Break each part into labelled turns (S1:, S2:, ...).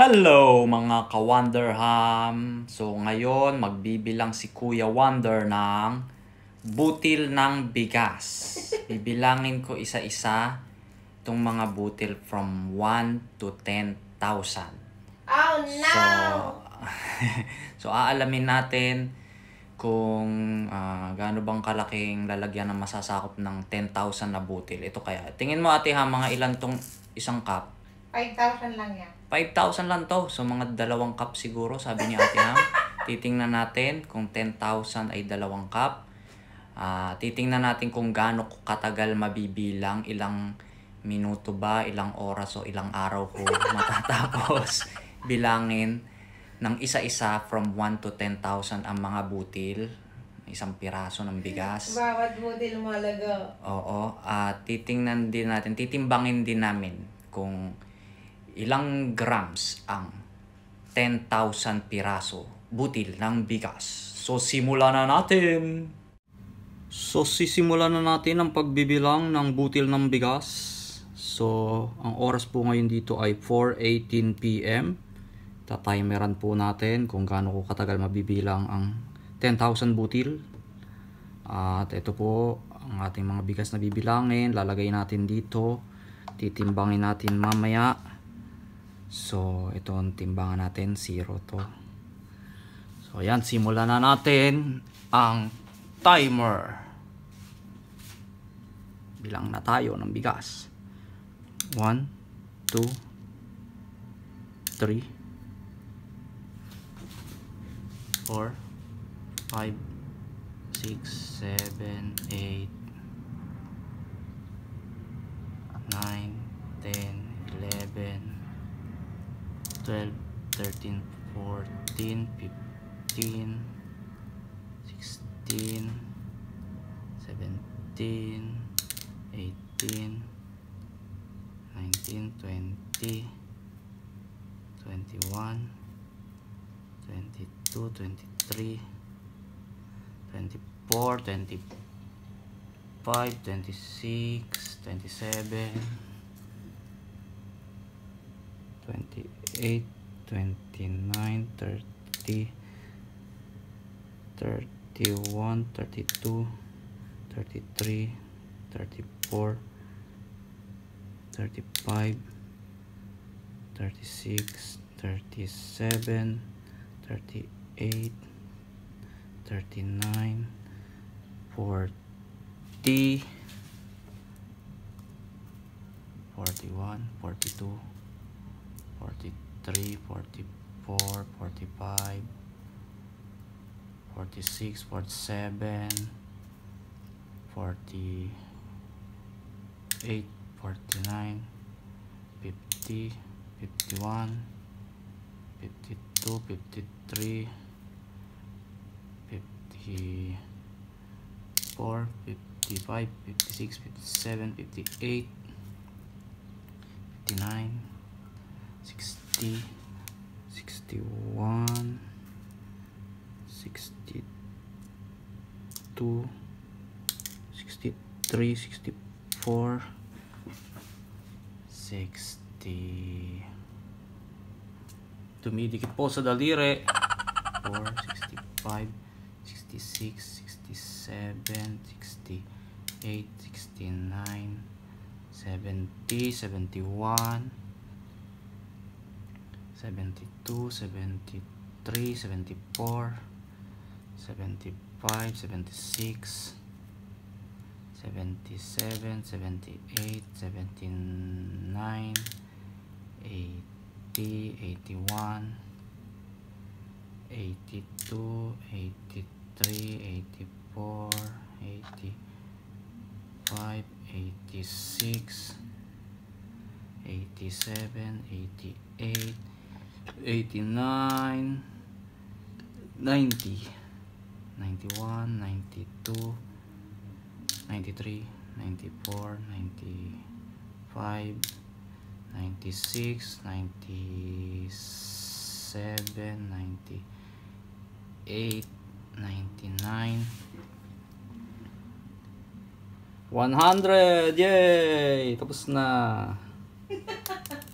S1: Hello mga ka-Wonderham! So ngayon magbibilang si Kuya Wonder ng butil ng bigas. Bibilangin ko isa-isa itong mga butil from 1 to 10,000.
S2: Oh no!
S1: So aalamin natin kung gaano bang kalaking lalagyan ng masasakop ng 10,000 na butil. Ito kaya. Tingin mo ate ha, mga ilan tong isang cup?
S2: 5,000 lang yan.
S1: 5,000 lang to. So, mga 2 cup siguro, sabi ni Ate Ham. Titingnan natin kung 10,000 ay 2 cup. Titingnan natin kung gaano katagal mabibilang, ilang minuto ba, ilang oras o ilang araw ko matatapos bilangin ng isa-isa from 1 to 10,000 ang mga butil. Isang piraso ng bigas.
S2: Bawat butil malaga.
S1: Oo. Titingnan din natin, titimbangin din namin kung ilang grams ang 10,000 piraso butil ng bigas. So, simulan na natin! So, sisimulan na natin ang pagbibilang ng butil ng bigas. So, ang oras po ngayon dito ay 4:18 PM. Tatimeran po natin kung gaano ko katagal mabibilang ang 10,000 butil. At ito po ang ating mga bigas na bibilangin. Lalagay natin dito. Titimbangin natin mamaya. So, ito ang timbangan natin, 0 to. So, ayan, simulan na natin ang timer. Bilang na tayo ng bigas. 1, 2, 3, 4, 5, 6, 7, 8, 9, 10, 11, 12, 13, 14, 15, 16, 17, 18, 19, 20, 21, 22, 23, 24, 25, 26, 27, 28, 29, 30, 31, 32, 33, 34, 35, 36, 37, 38, 39, 40, 41, 42, 43, 44, 45, 46, 47, 48, 49, 50, 51, 52, 53, 54, 55, 56, 57, 58, 59, 60, 61, 62, 63, 64, 60. Tumidikit po sa daliri. 4, 65, 66, 67, 68, 69, 70, 71, 72, 73, 74, 75, 76, 77, 78, 79, 80, 81, 82, 83, 84, 85, 86, 87, 88, 89, 90, 91, 92, 93, 94, 95, 96, 97, 98, 99, 100! Yay! Tapos na.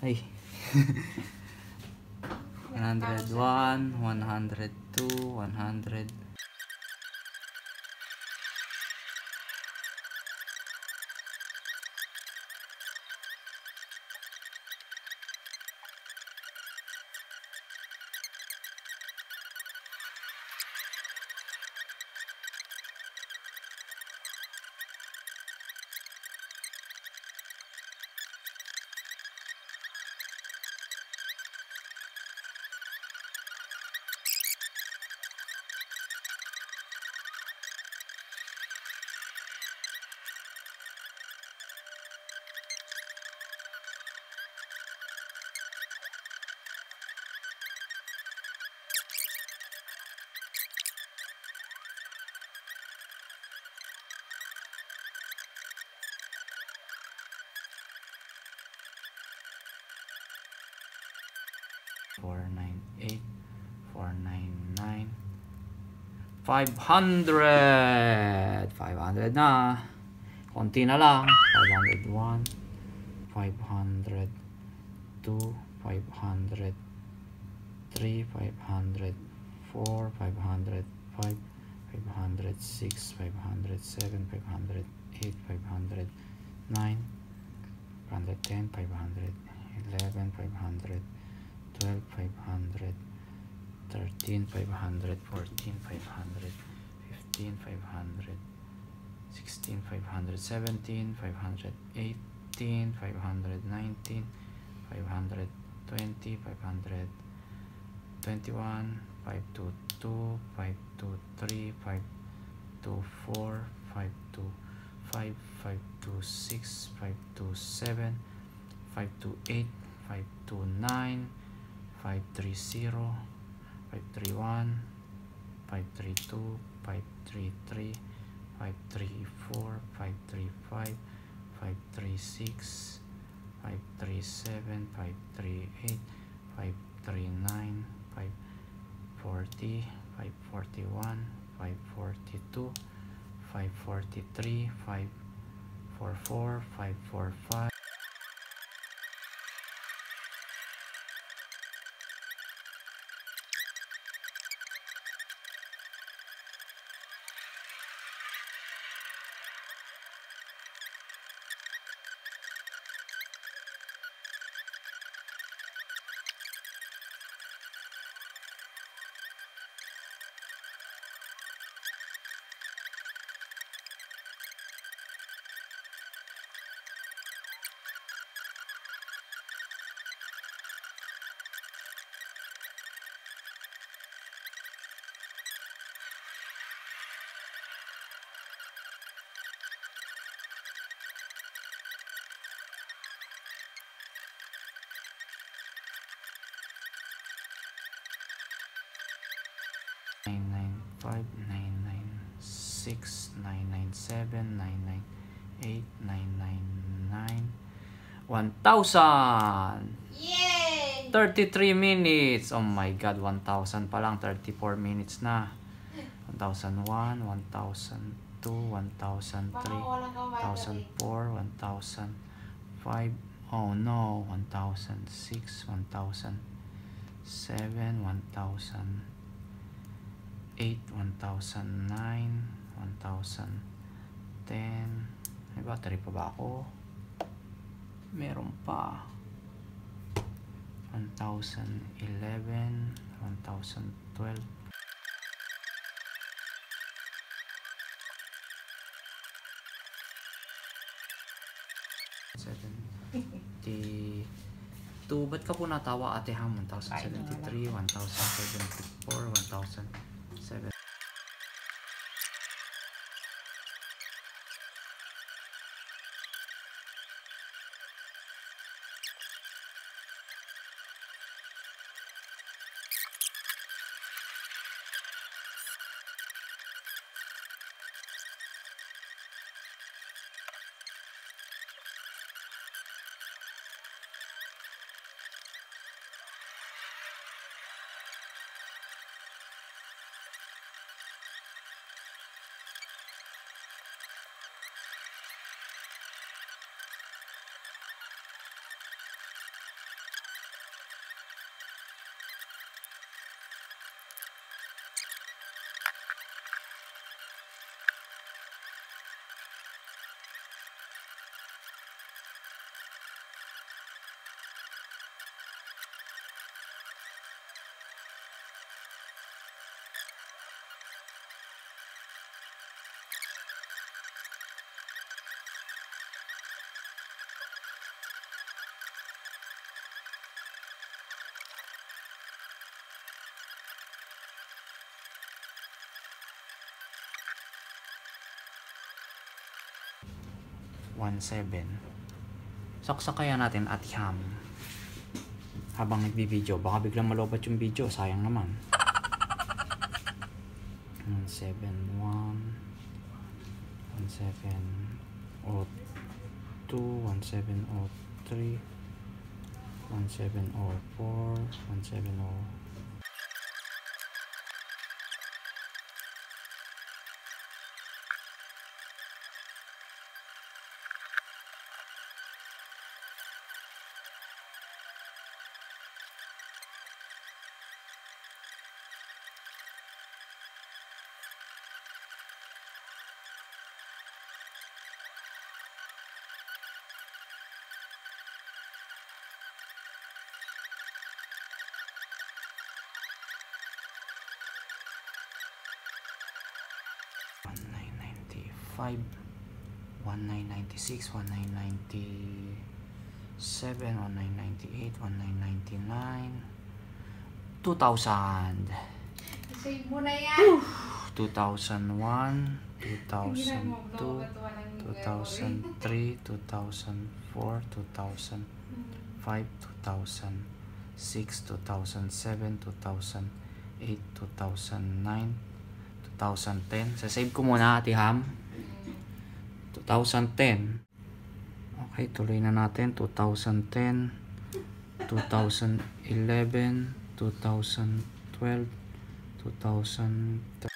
S1: Ay. 101, 102, 100. Four nine eight, 499, 500. 500 na. Konti na lang. 501, 502, 503, 504, 505, 506, 507, 508, 509, 510, 511, 500. 12, 500, 13, 500, 14, 500, 15, 500, 16, 500, 17, 500, 18, 500, 19, 500, 20, 500, 21, 522, 523, 524, 525, 526, 527, 528, 529, 530, 531, 532, 533, 534, 535, 536, 537, 538, 539, 540, 541, 542, 543, 544, 545. Nine nine five, 996, 997, 998, 999, 1,000.
S2: Yay!
S1: 33 minutes. Oh my god, 1,000 pa lang. 34 minutes na. 1,001, 1,002, 1,003, 1,004, 1,005. Oh no, 1,006, 1,007, 1,008, 1,009, 1,010. May battery pa ba ako? Meron pa. 1,011, 1,012. Two, ba't ka po natawa, Ate Ham? 1,073, 1,074, 1,007. 1.7. Saksak kaya natin at ham. Habang nagbibideo, baka biglang malobat yung video, sayang naman. 1.7.1 1.7.02 1.7.03 1.7.04 1.7.0. Five, 1996, 1997, 1998, 1999, 2000,
S2: Save mo na yan.
S1: 2001, 2002, 2003, 2004, 2005, 2006, 2007, 2008, 2009, 2010. Sasave ko muna, Ate Ham. 2010. Okay, tuloy na natin. 2010, 2011, 2012, 2013.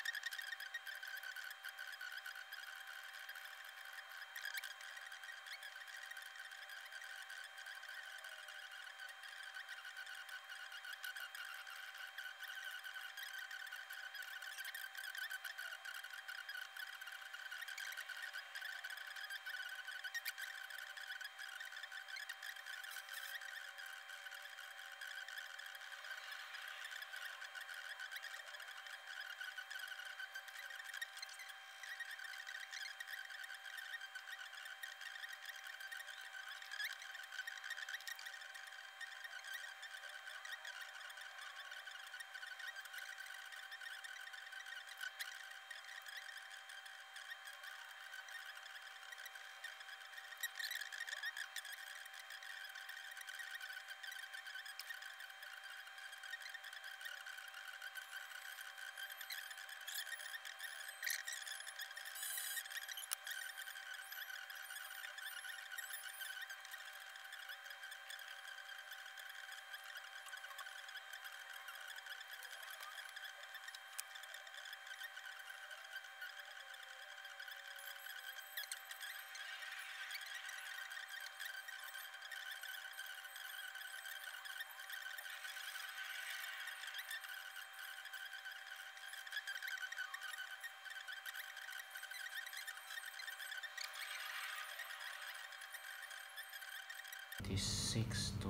S1: Six to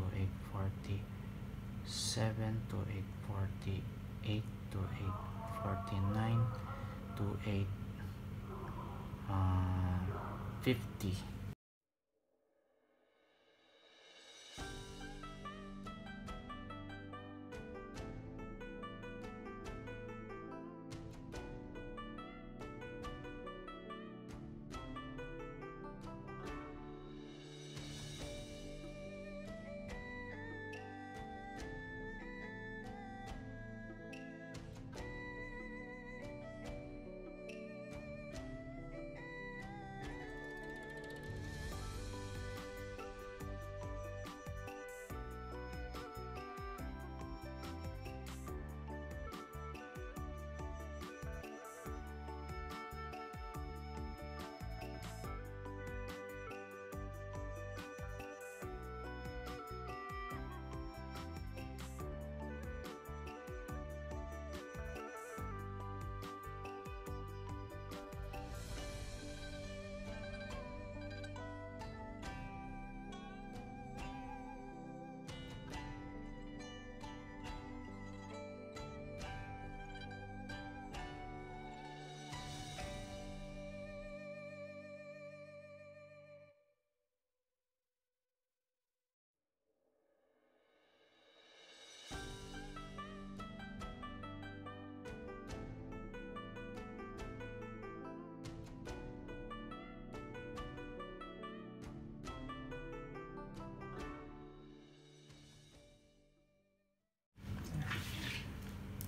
S1: 840, 7 to 840, 8 to 849, to 850.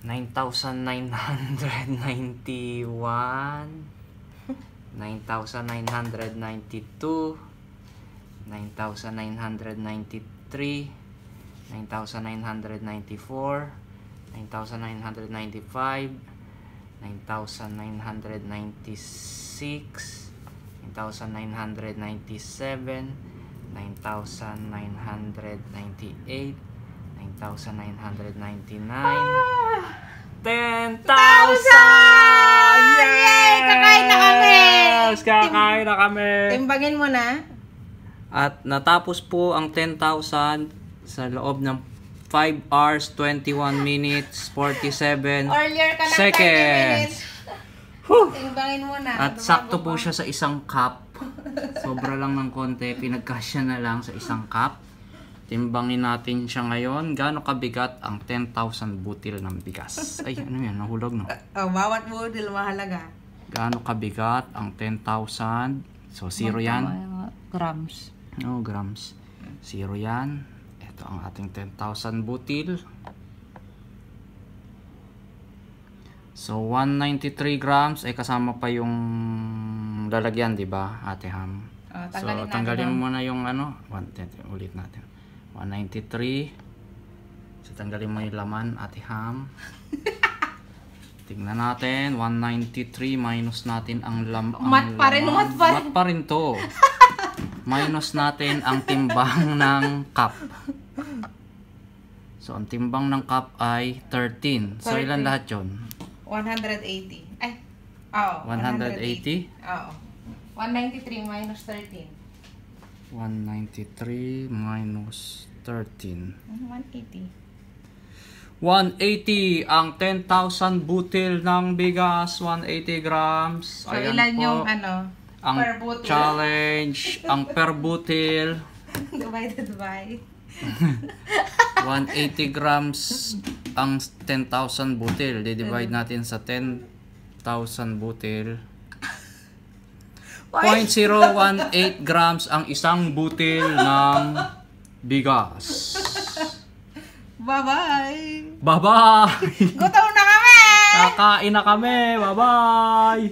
S1: 9,991, 9,992, 9,993, 9,994, 9,995, 9,996, 9,997, 9,998, 9,999, 10,000!
S3: Yay! Kakain na kami!
S1: Kakain na kami!
S3: Timbangin mo na.
S1: At natapos po ang 10,000 sa loob ng 5 hours, 21 minutes, 47
S3: Earlier ka ng 30
S1: seconds.
S3: minutes. Timbangin mo na.
S1: At sakto po siya sa isang cup. Sobra lang ng konti. Pinagkasya na lang sa isang cup. Timbangin natin siya ngayon. Gaano kabigat ang 10,000 butil ng bigas? Ay, ano yan? Nahulog, no?
S3: Bawat budil mahalaga.
S1: Gaano kabigat ang 10,000? So, 0 yan.
S2: Grams.
S1: Oh, grams. 0 yan. Ito ang ating 10,000 butil. So, 193 grams ay kasama pa yung lalagyan, di ba, Ate Ham? So, tanggalin mo na yung ano. Ulit natin. 193. So, tanggalin mo yung laman, Ate Ham. Tingnan natin. 193 minus natin ang laman.
S3: Mat pa rin.
S1: Mat pa rin to. Minus natin ang timbang ng cup. So, ang timbang ng cup ay 13. So, ilan lahat yun?
S3: 180. Ay. Oo.
S1: 180?
S3: Oo. 193 minus 13.
S1: 193 minus 13.
S3: 180.
S1: 180 ang 10,000 butil ng bigas. 180 grams.
S3: So,
S1: Ayan
S3: ilan
S1: po
S3: yung ano?
S1: ang
S3: per butil?
S1: challenge. Ang per butil.
S3: Divided by?
S1: 180 grams ang 10,000 butil. Di-divide natin sa 10,000 butil. 0.018 grams ang isang butil ng bigas.
S3: Bye-bye!
S1: Bye-bye!
S3: Gutom na kami!
S1: Kakain na kami! Bye-bye!